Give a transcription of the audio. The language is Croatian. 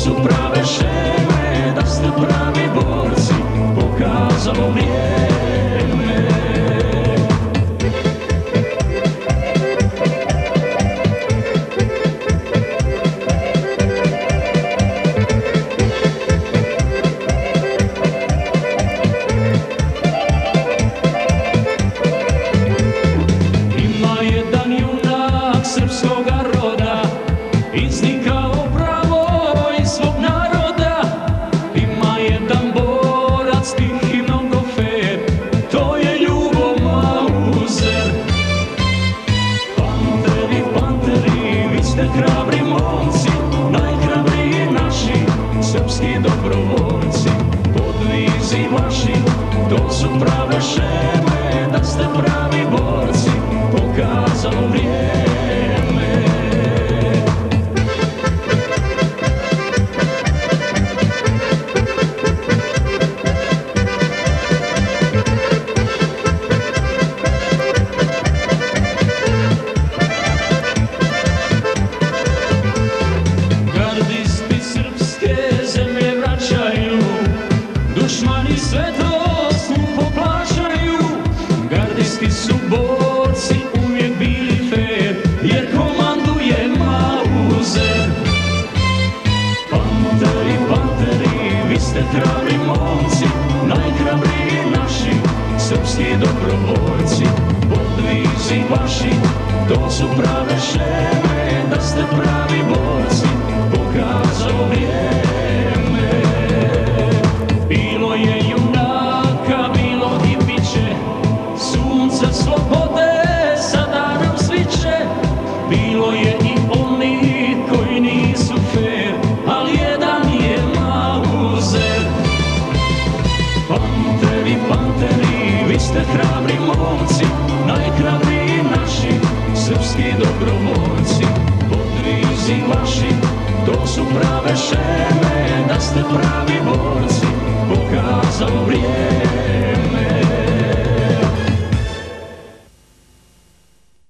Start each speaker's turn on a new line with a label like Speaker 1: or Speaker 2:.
Speaker 1: su prave šeme, da ste pravi borci, pokazalo vrijeme. Ima jedan junak srpskoga roda, iznikao pravo iz svog naroda. Ima jedan borac tih i mnogo fer, to je Ljubo Mauzer. Panteri, panteri, vi ste hrabri momci, najhrabriji naši srpski dobrovoljci. Podvizi vaši, to su prave šeme, da ste pravi borci, pokazalo vrijeme. Gardisti srpske zemlje vraćaju, dušmani sve to skupo plaćaju. Gardisti su borci uvijek bili fer, jer komanduje Mauzer. Panteri, panteri, vi ste hrabri momci, najhrabriji naši srpski dobrovoljci. Podvizi vaši, to su prave šeme, da ste pravi borci, pokazalo vrijeme. Bilo je junaka, bilo i biće, sunce slobode sada nam sviće. Bilo je i oni koji nisu fer, ali jedan je Mauzer. Panteri, panteri, vi ste hrabri momci, najhrabriji naši srpski dobrovoljci. Podvizi vaši, to su prave šeme, da ste pravi